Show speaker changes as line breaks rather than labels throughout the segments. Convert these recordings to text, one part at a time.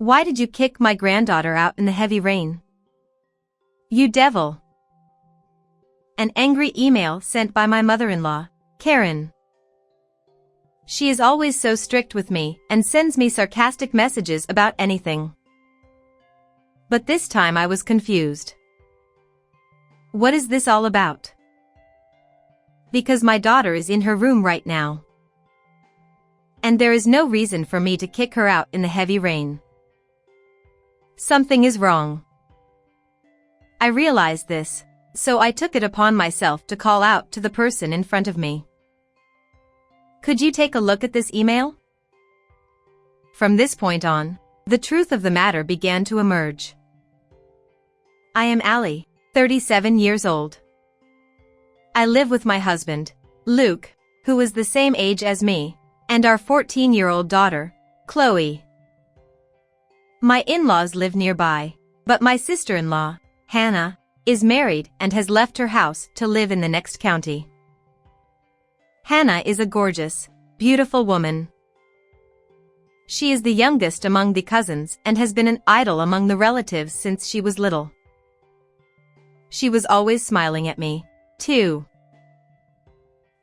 Why did you kick my granddaughter out in the heavy rain? You devil! An angry email sent by my mother-in-law, Karen. She is always so strict with me and sends me sarcastic messages about anything. But this time I was confused. What is this all about? Because my daughter is in her room right now. And there is no reason for me to kick her out in the heavy rain. Something is wrong. I realized this, so I took it upon myself to call out to the person in front of me. Could you take a look at this email? From this point on, the truth of the matter began to emerge. I am Allie, 37 years old. I live with my husband, Luke, who is the same age as me, and our 14-year-old daughter, Chloe. My in-laws live nearby, but my sister-in-law, Hannah, is married and has left her house to live in the next county. Hannah is a gorgeous, beautiful woman. She is the youngest among the cousins and has been an idol among the relatives since she was little. She was always smiling at me, too.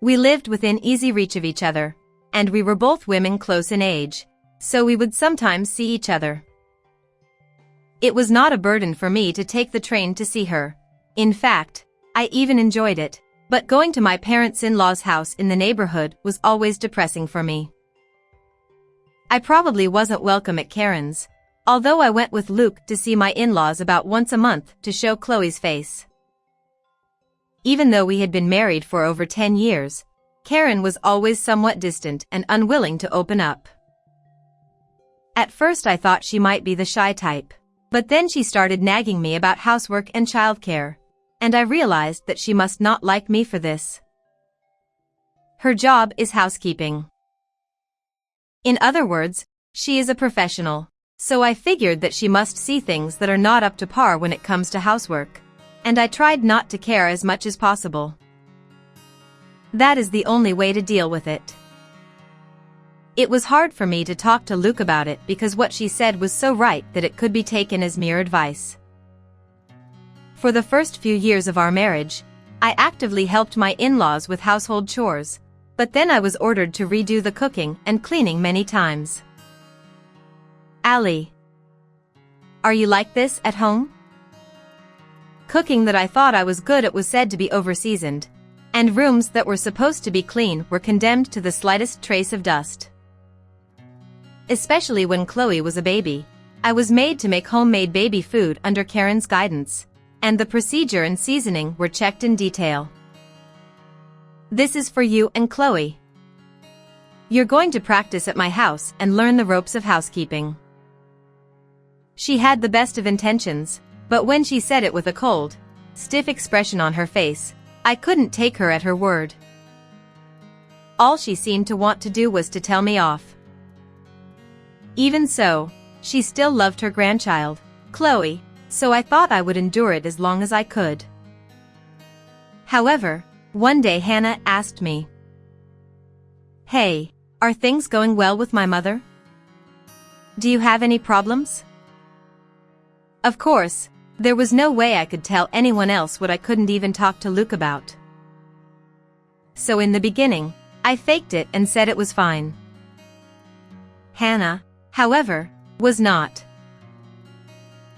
We lived within easy reach of each other, and we were both women close in age, so we would sometimes see each other. It was not a burden for me to take the train to see her. In fact, I even enjoyed it, but going to my parents-in-law's house in the neighborhood was always depressing for me. I probably wasn't welcome at Karen's, although I went with Luke to see my in-laws about once a month to show Chloe's face. Even though we had been married for over 10 years, Karen was always somewhat distant and unwilling to open up. At first I thought she might be the shy type, but then she started nagging me about housework and childcare, and I realized that she must not like me for this. Her job is housekeeping. In other words, she is a professional, so I figured that she must see things that are not up to par when it comes to housework, and I tried not to care as much as possible. That is the only way to deal with it. It was hard for me to talk to Luke about it because what she said was so right that it could be taken as mere advice. For the first few years of our marriage, I actively helped my in-laws with household chores, but then I was ordered to redo the cooking and cleaning many times. Allie, are you like this at home? Cooking that I thought I was good at was said to be over-seasoned, and rooms that were supposed to be clean were condemned to the slightest trace of dust. Especially when Chloe was a baby, I was made to make homemade baby food under Karen's guidance, and the procedure and seasoning were checked in detail. This is for you and Chloe. You're going to practice at my house and learn the ropes of housekeeping. She had the best of intentions, but when she said it with a cold, stiff expression on her face, I couldn't take her at her word. All she seemed to want to do was to tell me off. Even so, she still loved her grandchild, Chloe, so I thought I would endure it as long as I could. However, one day Hannah asked me, "Hey, are things going well with my mother? Do you have any problems?" Of course, there was no way I could tell anyone else what I couldn't even talk to Luke about. So in the beginning, I faked it and said it was fine. Hannah, however, was not.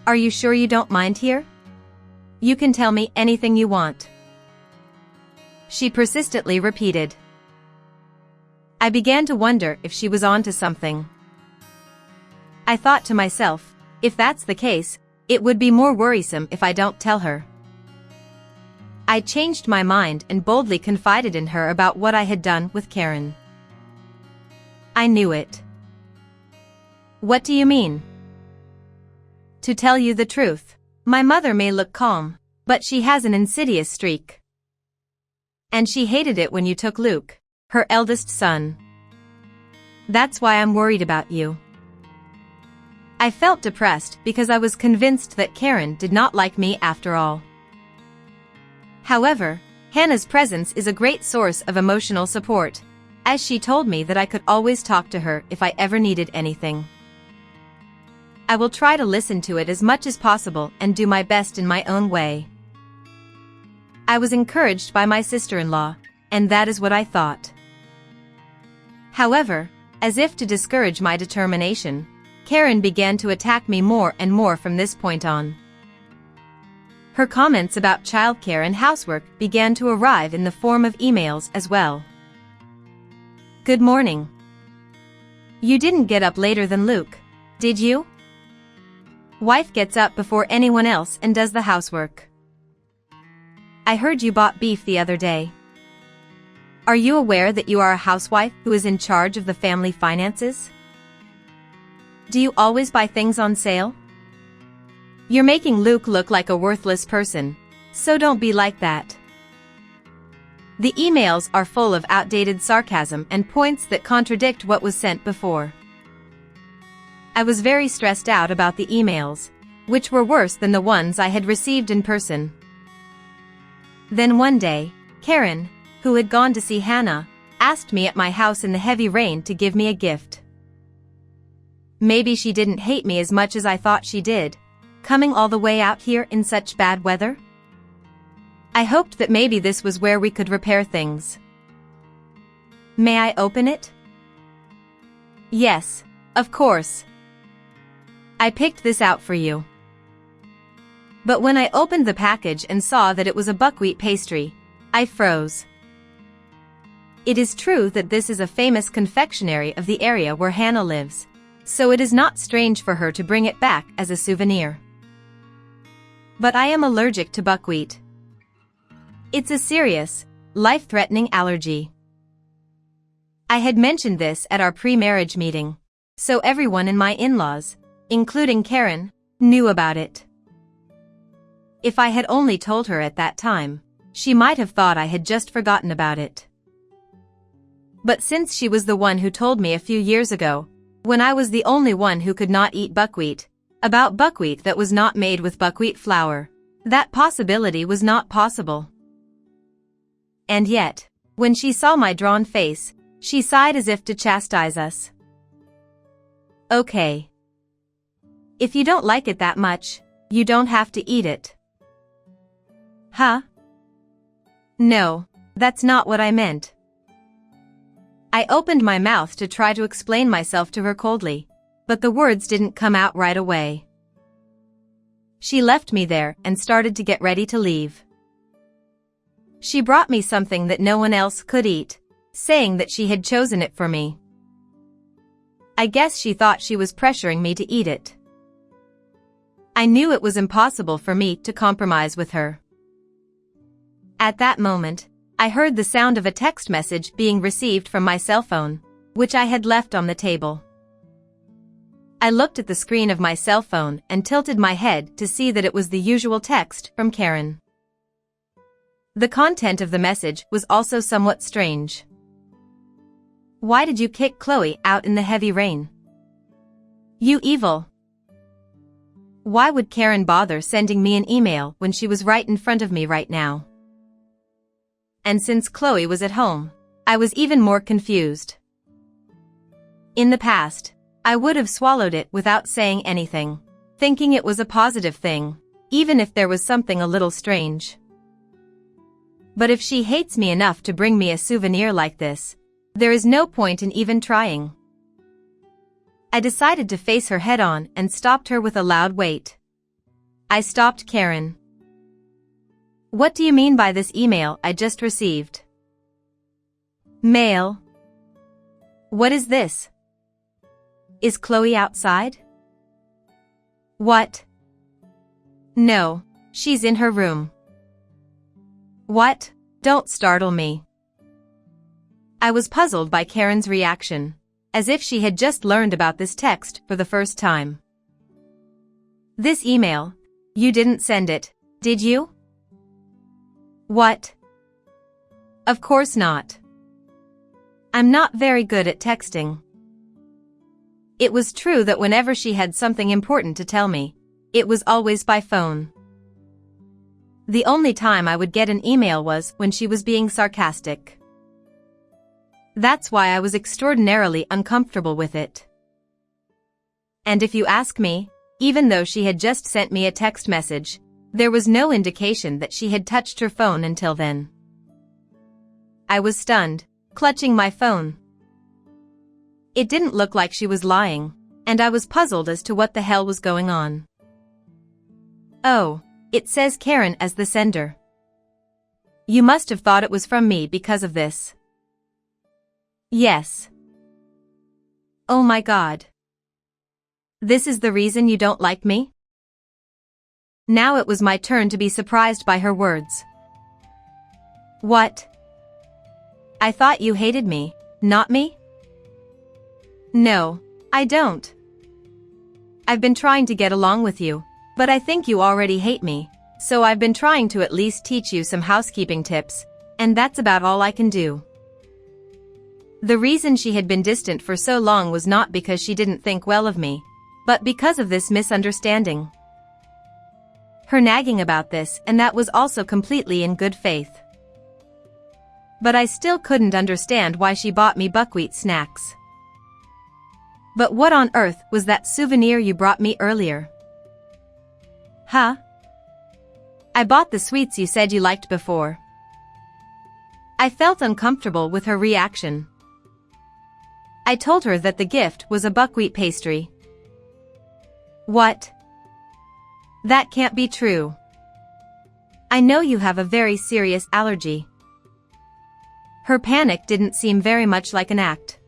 "Are you sure you don't mind here? You can tell me anything you want," she persistently repeated. I began to wonder if she was on to something. I thought to myself, if that's the case, it would be more worrisome if I don't tell her. I changed my mind and boldly confided in her about what I had done with Karen. I knew it. "What do you mean?" "To tell you the truth, my mother may look calm, but she has an insidious streak. And she hated it when you took Luke, her eldest son. That's why I'm worried about you." I felt depressed because I was convinced that Karen did not like me after all. However, Hannah's presence is a great source of emotional support, as she told me that I could always talk to her if I ever needed anything. I will try to listen to it as much as possible and do my best in my own way. I was encouraged by my sister-in-law, and that is what I thought. However, as if to discourage my determination, Karen began to attack me more and more from this point on. Her comments about childcare and housework began to arrive in the form of emails as well. Good morning. You didn't get up later than Luke, did you? Wife gets up before anyone else and does the housework. I heard you bought beef the other day. Are you aware that you are a housewife who is in charge of the family finances? Do you always buy things on sale? You're making Luke look like a worthless person, so don't be like that. The emails are full of outdated sarcasm and points that contradict what was sent before. I was very stressed out about the emails, which were worse than the ones I had received in person. Then one day, Karen, who had gone to see Hannah, asked me at my house in the heavy rain to give me a gift. Maybe she didn't hate me as much as I thought she did, coming all the way out here in such bad weather. I hoped that maybe this was where we could repair things. May I open it? Yes, of course. I picked this out for you. But when I opened the package and saw that it was a buckwheat pastry, I froze. It is true that this is a famous confectionery of the area where Hannah lives, so it is not strange for her to bring it back as a souvenir. But I am allergic to buckwheat. It's a serious, life-threatening allergy. I had mentioned this at our pre-marriage meeting, so everyone in my in-laws, including Karen, knew about it. If I had only told her at that time, she might have thought I had just forgotten about it. But since she was the one who told me a few years ago, when I was the only one who could not eat buckwheat, about buckwheat that was not made with buckwheat flour, that possibility was not possible. And yet, when she saw my drawn face, she sighed as if to chastise us. Okay. If you don't like it that much, you don't have to eat it. Huh? No, that's not what I meant. I opened my mouth to try to explain myself to her coldly, but the words didn't come out right away. She left me there and started to get ready to leave. She brought me something that no one else could eat, saying that she had chosen it for me. I guess she thought she was pressuring me to eat it. I knew it was impossible for me to compromise with her. At that moment, I heard the sound of a text message being received from my cell phone, which I had left on the table. I looked at the screen of my cell phone and tilted my head to see that it was the usual text from Karen. The content of the message was also somewhat strange. Why did you kick Chloe out in the heavy rain? You evil. Why would Karen bother sending me an email when she was right in front of me right now? And since Chloe was at home, I was even more confused. In the past, I would have swallowed it without saying anything, thinking it was a positive thing, even if there was something a little strange. But if she hates me enough to bring me a souvenir like this, there is no point in even trying. I decided to face her head on and stopped her with a loud wait. I stopped Karen. What do you mean by this email I just received? Mail. What is this? Is Chloe outside? What? No, she's in her room. What? Don't startle me. I was puzzled by Karen's reaction, as if she had just learned about this text for the first time. This email, you didn't send it, did you? What? Of course not. I'm not very good at texting. It was true that whenever she had something important to tell me, it was always by phone. The only time I would get an email was when she was being sarcastic. That's why I was extraordinarily uncomfortable with it. And if you ask me, Even though she had just sent me a text message, there was no indication that she had touched her phone until then. I was stunned, clutching my phone. It didn't look like she was lying, and I was puzzled as to what the hell was going on. Oh, it says Karen as the sender. You must have thought it was from me because of this. Yes. Oh my God. This is the reason you don't like me? Now it was my turn to be surprised by her words. What? I thought you hated me, not me? No, I don't. I've been trying to get along with you, but I think you already hate me, so I've been trying to at least teach you some housekeeping tips, and that's about all I can do. The reason she had been distant for so long was not because she didn't think well of me, but because of this misunderstanding. Her nagging about this, and that was also completely in good faith. But I still couldn't understand why she bought me buckwheat snacks. But what on earth was that souvenir you brought me earlier? Huh? I bought the sweets you said you liked before. I felt uncomfortable with her reaction. I told her that the gift was a buckwheat pastry. What? That can't be true. I know you have a very serious allergy. Her panic didn't seem very much like an act.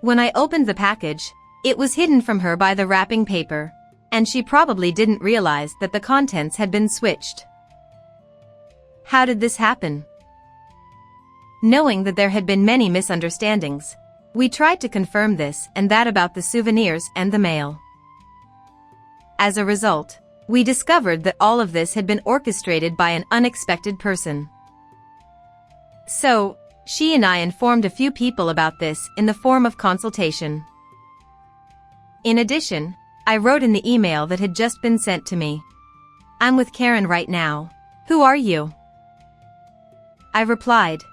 When I opened the package, it was hidden from her by the wrapping paper, and she probably didn't realize that the contents had been switched. How did this happen? Knowing that there had been many misunderstandings, we tried to confirm this and that about the souvenirs and the mail. As a result, we discovered that all of this had been orchestrated by an unexpected person. So, she and I informed a few people about this in the form of consultation. In addition, I wrote in the email that had just been sent to me. I'm with Karen right now. Who are you? I replied.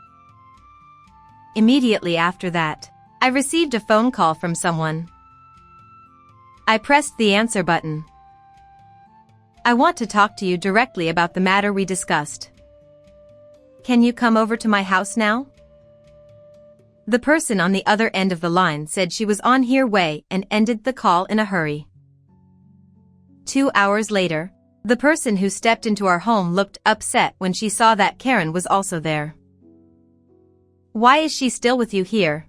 Immediately after that, I received a phone call from someone. I pressed the answer button. I want to talk to you directly about the matter we discussed. Can you come over to my house now? The person on the other end of the line said she was on her way and ended the call in a hurry. 2 hours later, the person who stepped into our home looked upset when she saw that Karen was also there. Why is she still with you here?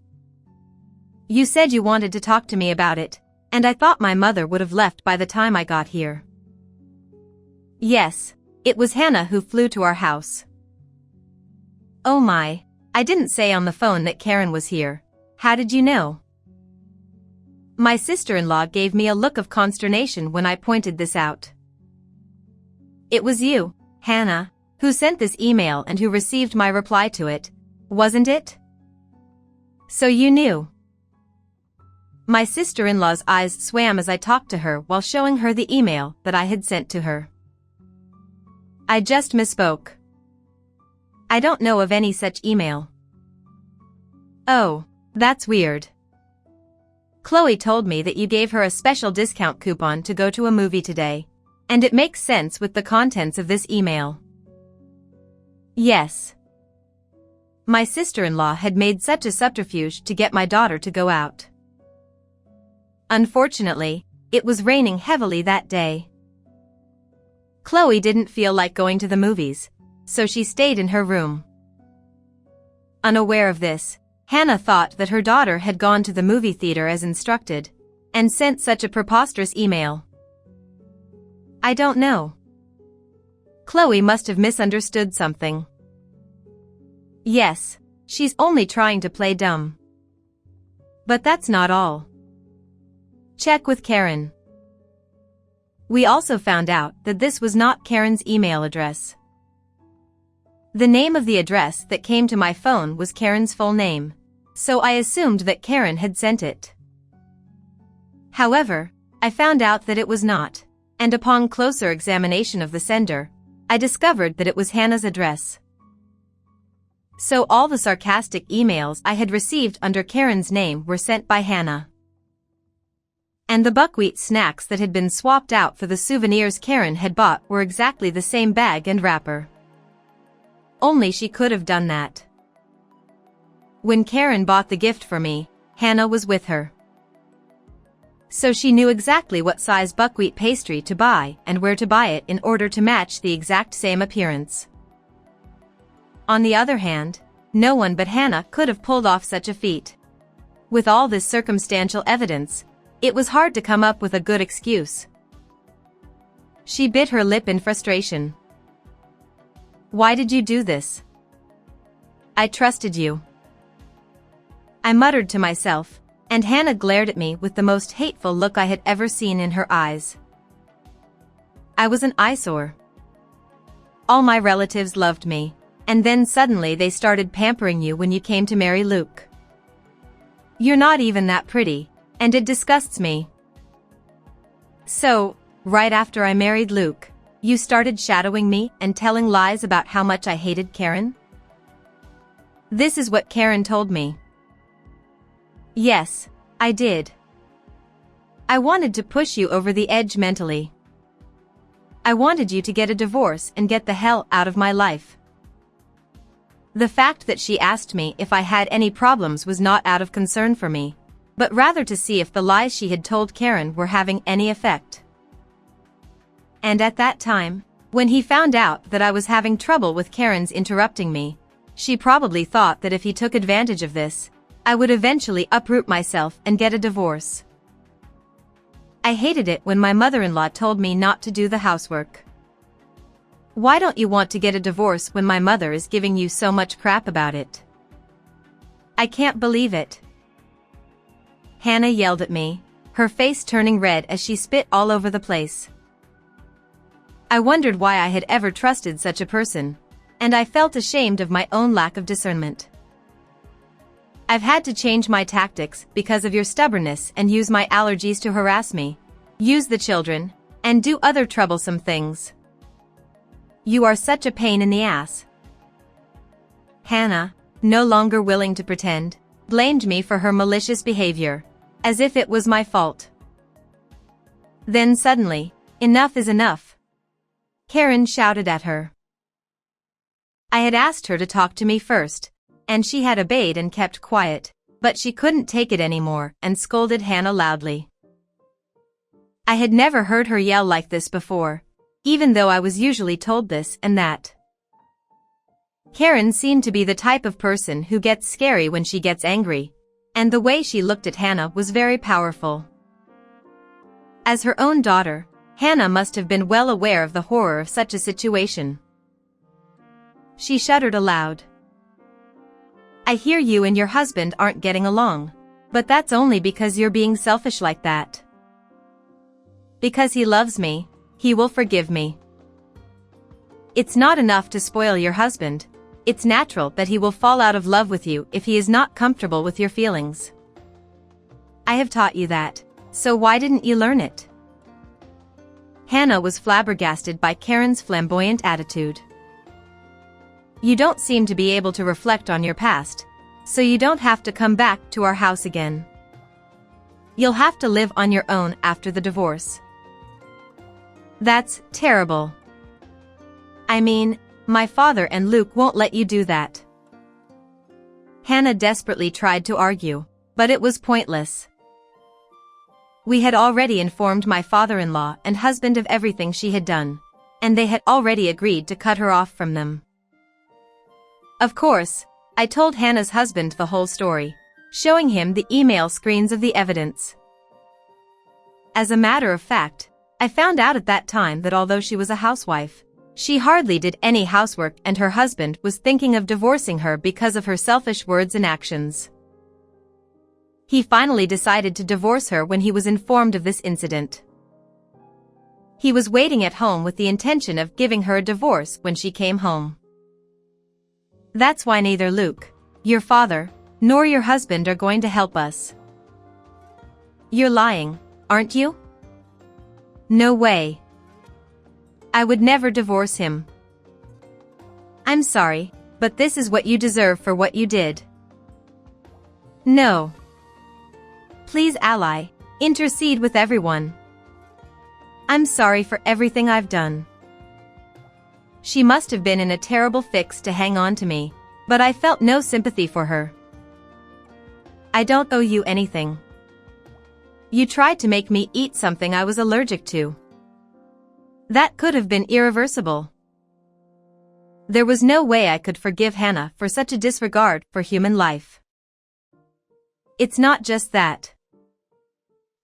You said you wanted to talk to me about it, and I thought my mother would have left by the time I got here. Yes, it was Hannah who flew to our house. Oh my, I didn't say on the phone that Karen was here. How did you know? My sister-in-law gave me a look of consternation when I pointed this out. It was you, Hannah, who sent this email and who received my reply to it, wasn't it? So you knew. My sister-in-law's eyes swam as I talked to her while showing her the email that I had sent to her. I just misspoke. I don't know of any such email. Oh, that's weird. Chloe told me that you gave her a special discount coupon to go to a movie today, and it makes sense with the contents of this email. Yes. My sister-in-law had made such a subterfuge to get my daughter to go out. Unfortunately, it was raining heavily that day. Chloe didn't feel like going to the movies, so she stayed in her room. Unaware of this, Hannah thought that her daughter had gone to the movie theater as instructed, and sent such a preposterous email. I don't know. Chloe must have misunderstood something. Yes, she's only trying to play dumb. But that's not all. Check with Karen. We also found out that this was not Karen's email address. The name of the address that came to my phone was Karen's full name, so I assumed that Karen had sent it. However, I found out that it was not, and upon closer examination of the sender, I discovered that it was Hannah's address. So all the sarcastic emails I had received under Karen's name were sent by Hannah. And the buckwheat snacks that had been swapped out for the souvenirs Karen had bought were exactly the same bag and wrapper. Only she could have done that. When Karen bought the gift for me, Hannah was with her. So she knew exactly what size buckwheat pastry to buy and where to buy it in order to match the exact same appearance. On the other hand, no one but Hannah could have pulled off such a feat. With all this circumstantial evidence, it was hard to come up with a good excuse. She bit her lip in frustration. "Why did you do this? I trusted you," I muttered to myself, and Hannah glared at me with the most hateful look I had ever seen in her eyes. I was an eyesore. All my relatives loved me, and then suddenly they started pampering you when you came to marry Luke. You're not even that pretty, and it disgusts me. So, right after I married Luke, you started shadowing me and telling lies about how much I hated Karen? This is what Karen told me. Yes, I did. I wanted to push you over the edge mentally. I wanted you to get a divorce and get the hell out of my life. The fact that she asked me if I had any problems was not out of concern for me, but rather to see if the lies she had told Karen were having any effect. And at that time, when he found out that I was having trouble with Karen's interrupting me, she probably thought that if he took advantage of this, I would eventually uproot myself and get a divorce. I hated it when my mother-in-law told me not to do the housework. Why don't you want to get a divorce when my mother is giving you so much crap about it? I can't believe it. Hannah yelled at me, her face turning red as she spit all over the place. I wondered why I had ever trusted such a person, and I felt ashamed of my own lack of discernment. I've had to change my tactics because of your stubbornness and use my allergies to harass me, use the children, and do other troublesome things. You are such a pain in the ass. Hannah, no longer willing to pretend, blamed me for her malicious behavior, as if it was my fault. Then suddenly, enough is enough. Karen shouted at her. I had asked her to talk to me first, and she had obeyed and kept quiet, but she couldn't take it anymore and scolded Hannah loudly. I had never heard her yell like this before, even though I was usually told this and that. Karen seemed to be the type of person who gets scary when she gets angry, and the way she looked at Hannah was very powerful. As her own daughter, Hannah must have been well aware of the horror of such a situation. She shuddered aloud. I hear you and your husband aren't getting along, but that's only because you're being selfish like that. Because he loves me, he will forgive me. It's not enough to spoil your husband, it's natural that he will fall out of love with you if he is not comfortable with your feelings. I have taught you that, so why didn't you learn it? Hannah was flabbergasted by Karen's flamboyant attitude. You don't seem to be able to reflect on your past, so you don't have to come back to our house again. You'll have to live on your own after the divorce. That's terrible. I mean, my father and Luke won't let you do that. Hannah desperately tried to argue, but it was pointless. We had already informed my father-in-law and husband of everything she had done, and they had already agreed to cut her off from them. Of course, I told Hannah's husband the whole story, showing him the email screens of the evidence. As a matter of fact, I found out at that time that although she was a housewife, she hardly did any housework and her husband was thinking of divorcing her because of her selfish words and actions. He finally decided to divorce her when he was informed of this incident. He was waiting at home with the intention of giving her a divorce when she came home. That's why neither Luke, your father, nor your husband are going to help us. You're lying, aren't you? No way. I would never divorce him. I'm sorry, but this is what you deserve for what you did. No. Please, ally, Intercede with everyone. I'm sorry for everything I've done. She must have been in a terrible fix to hang on to me, but I felt no sympathy for her. I don't owe you anything. You tried to make me eat something I was allergic to. That could have been irreversible. There was no way I could forgive Hannah for such a disregard for human life. It's not just that.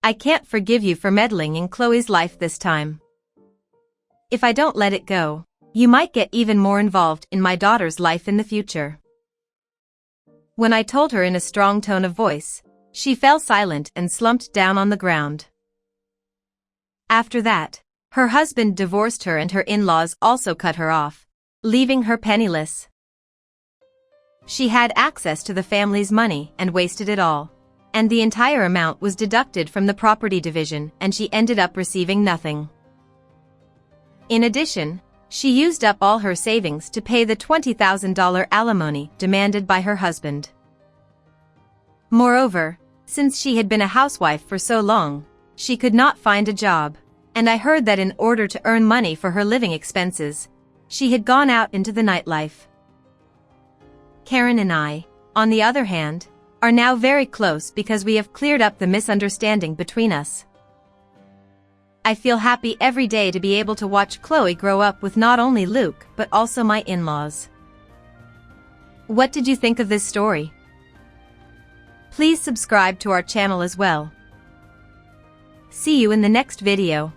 I can't forgive you for meddling in Chloe's life this time. If I don't let it go, you might get even more involved in my daughter's life in the future. When I told her in a strong tone of voice, she fell silent and slumped down on the ground. After that, her husband divorced her and her in-laws also cut her off, leaving her penniless. She had access to the family's money and wasted it all, and the entire amount was deducted from the property division and she ended up receiving nothing. In addition, she used up all her savings to pay the $20,000 alimony demanded by her husband. Moreover, since she had been a housewife for so long, she could not find a job, and I heard that in order to earn money for her living expenses, she had gone out into the nightlife. Karen and I, on the other hand, are now very close because we have cleared up the misunderstanding between us. I feel happy every day to be able to watch Chloe grow up with not only Luke but also my in-laws. What did you think of this story? Please subscribe to our channel as well. See you in the next video.